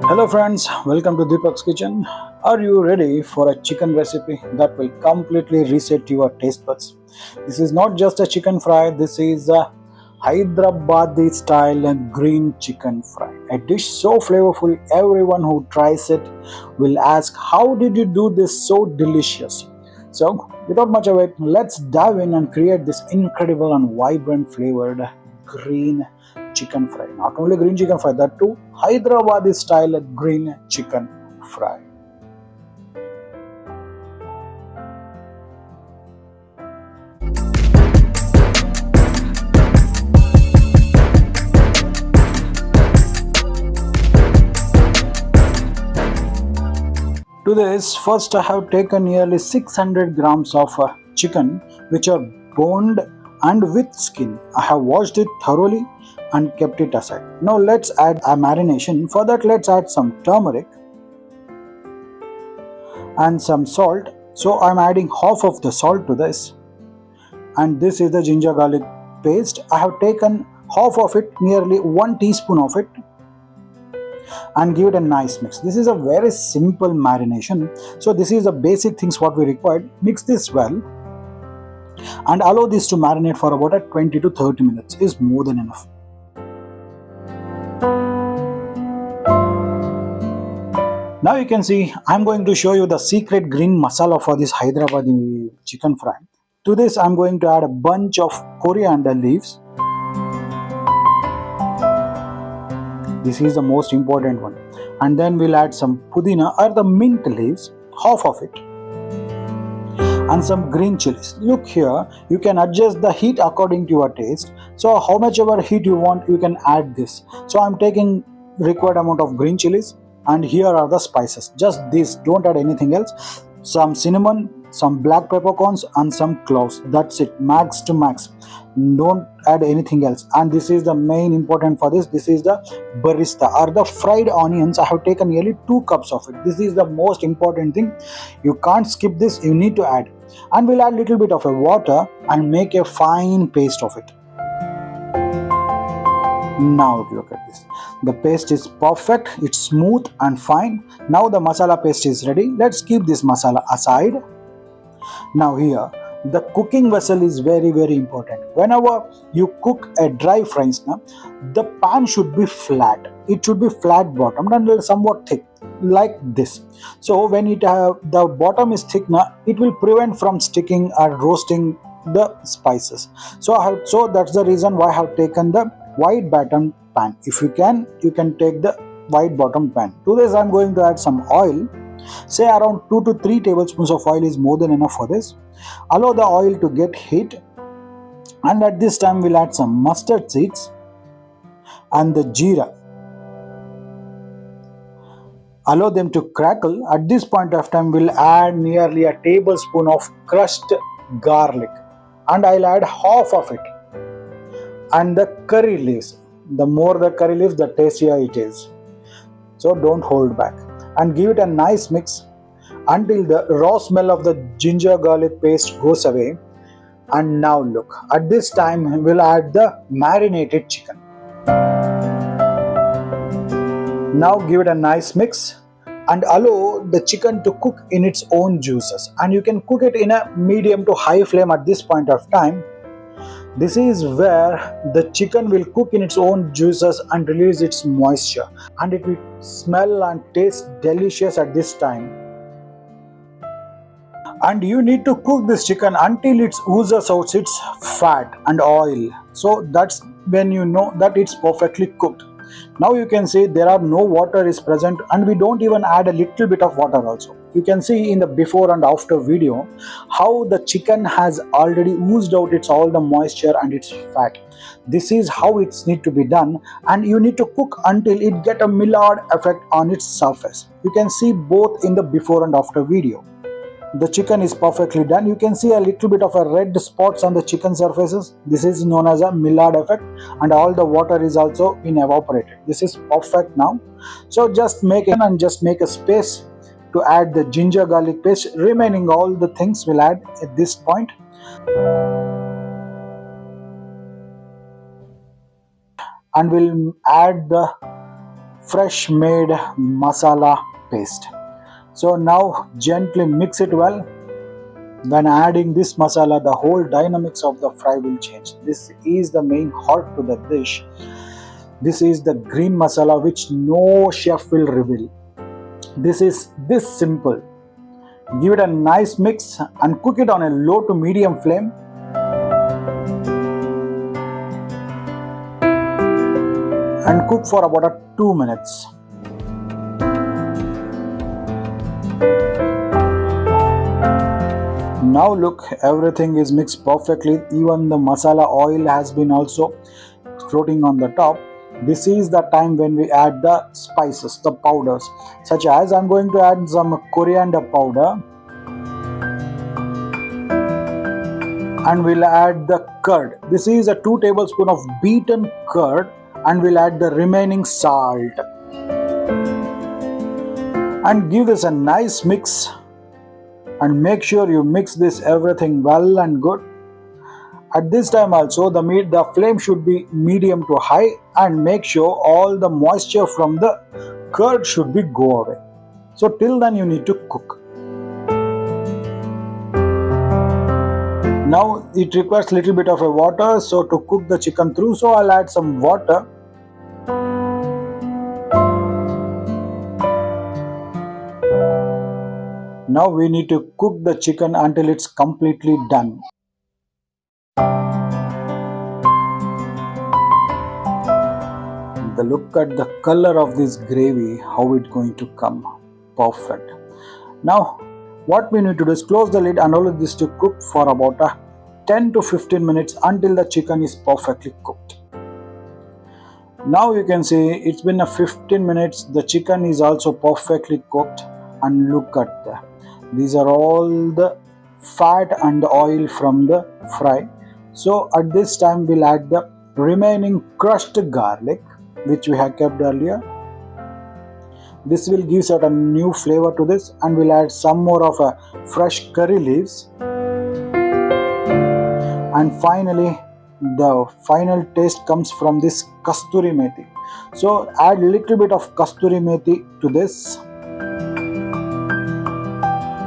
Hello friends, welcome to Deepak's kitchen. Are you ready for a chicken recipe that will completely reset your taste buds? This is not just a chicken fry, this is a Hyderabadi style green chicken fry. A dish so flavorful everyone who tries it will ask, how did you do this so delicious? So without much of it, let's dive in and create this incredible and vibrant flavored green chicken fry. Not only green chicken fry, that too Hyderabadi style green chicken fry. To this, first I have taken nearly 600 grams of chicken which are boned and with skin. I have washed it thoroughly and kept it aside. Now let's add a marination. For that, let's add some turmeric and some salt. So I'm adding half of the salt to this, and this is the ginger garlic paste. I have taken half of it, nearly 1 teaspoon of it, and give it a nice mix. This is a very simple marination, so this is the basic things what we required. Mix this well and allow this to marinate for about 20 to 30 minutes is more than enough. Now you can see I'm going to show you the secret green masala for this Hyderabadi chicken fry. To this I'm going to add a bunch of coriander leaves. This is the most important one. And then we'll add some pudina or the mint leaves, half of it. And some green chilies. Look here, you can adjust the heat according to your taste. So how much ever heat you want, you can add this. So I'm taking required amount of green chilies, and here are the spices. Just this, don't add anything else. Some cinnamon, some black peppercorns, and some cloves. That's it, max to max. Don't add anything else. And this is the main important for this. This is the barista or the fried onions. I have taken nearly 2 cups of it. This is the most important thing. You can't skip this. You need to add. And we'll add little bit of a water and make a fine paste of it. Now look at this. The paste is perfect. It's smooth and fine. Now the masala paste is ready. Let's keep this masala aside. Now here, the cooking vessel is very important. Whenever you cook a dry fries, the pan should be flat. It should be flat bottomed and somewhat thick, like this. So when the bottom is thick, it will prevent from sticking or roasting the spices. So that's the reason why I have taken the wide bottom pan. If you can take the wide bottom pan. To this I'm going to add some oil. Say around 2 to 3 tablespoons of oil is more than enough for this. Allow the oil to get heat, and at this time we'll add some mustard seeds and the jeera. Allow them to crackle. At this point of time we'll add nearly a tablespoon of crushed garlic, and I'll add half of it, and the curry leaves. The more the curry leaves, the tastier it is. So don't hold back, and give it a nice mix until the raw smell of the ginger garlic paste goes away. And now look, at this time we'll add the marinated chicken. Now give it a nice mix and allow the chicken to cook in its own juices, and you can cook it in a medium to high flame at this point of time. This is where the chicken will cook in its own juices and release its moisture, and it will smell and taste delicious at this time. And you need to cook this chicken until it oozes out its fat and oil. So that's when you know that it's perfectly cooked. Now you can see there are no water is present, and we don't even add a little bit of water also. You can see in the before and after video how the chicken has already oozed out its all the moisture and its fat. This is how it's need to be done, and you need to cook until it get a Maillard effect on its surface. You can see both in the before and after video. The chicken is perfectly done. You can see a little bit of a red spots on the chicken surfaces. This is known as a Maillard effect, and all the water is also been evaporated. This is perfect now. So just make it and just make a space to add the ginger garlic paste. Remaining all the things we'll add at this point. And we'll add the fresh made masala paste. So now gently mix it well. When adding this masala, the whole dynamics of the fry will change. This is the main heart to the dish. This is the green masala which no chef will reveal. This is this simple. Give it a nice mix and cook it on a low to medium flame. And cook for about 2 minutes. Now look, everything is mixed perfectly. Even the masala oil has been also floating on the top. This is the time when we add the spices, the powders, such as I'm going to add some coriander powder, and we'll add the curd. This is a 2 tablespoons of beaten curd, and we'll add the remaining salt and give this a nice mix. And make sure you mix this everything well and good. At this time also the flame should be medium to high, and make sure all the moisture from the curd should be go away. So till then you need to cook. Now it requires little bit of a water so to cook the chicken through, so I'll add some water. Now we need to cook the chicken until it's completely done. Look at the color of this gravy, how it's going to come. Perfect. Now what we need to do is close the lid and allow this to cook for about 10 to 15 minutes until the chicken is perfectly cooked. Now you can see it's been 15 minutes. The chicken is also perfectly cooked, and look at that. These are all the fat and the oil from the fry. So at this time we'll add the remaining crushed garlic which we had kept earlier. This will give a new flavor to this, and we'll add some more of a fresh curry leaves. And finally the final taste comes from this kasturi methi. So add little bit of kasturi methi to this.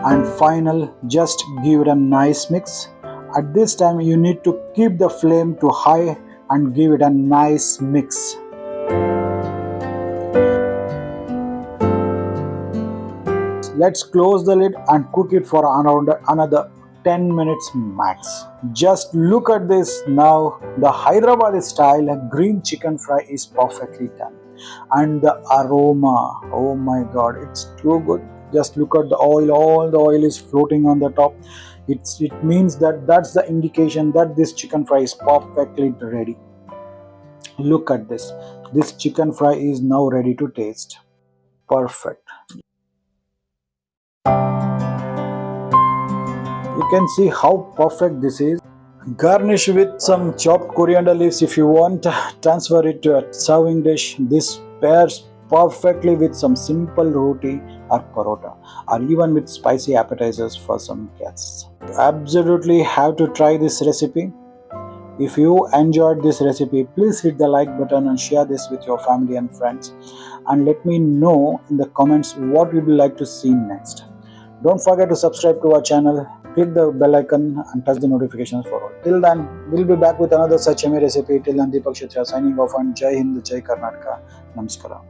And final, just give it a nice mix. At this time you need to keep the flame to high and give it a nice mix. Let's close the lid and cook it for around another 10 minutes max. Just look at this. Now the Hyderabadi style green chicken fry is perfectly done, and the aroma, oh my god, it's too good. Just look at the oil, all the oil is floating on the top. It means that's the indication that this chicken fry is perfectly ready. Look at this. This chicken fry is now ready to taste. Perfect. You can see how perfect this is. Garnish with some chopped coriander leaves if you want. Transfer it to a serving dish. This pairs perfectly with some simple roti or parota, or even with spicy appetizers for some guests. You absolutely have to try this recipe. If you enjoyed this recipe, please hit the like button and share this with your family and friends, and let me know in the comments what you'd like to see next. Don't forget to subscribe to our channel, click the bell icon and touch the notifications for all. Till then, we'll be back with another such yummy recipe. Till then, Deepak signing off, and Jai Hind, Jai Karnataka. Namaskar.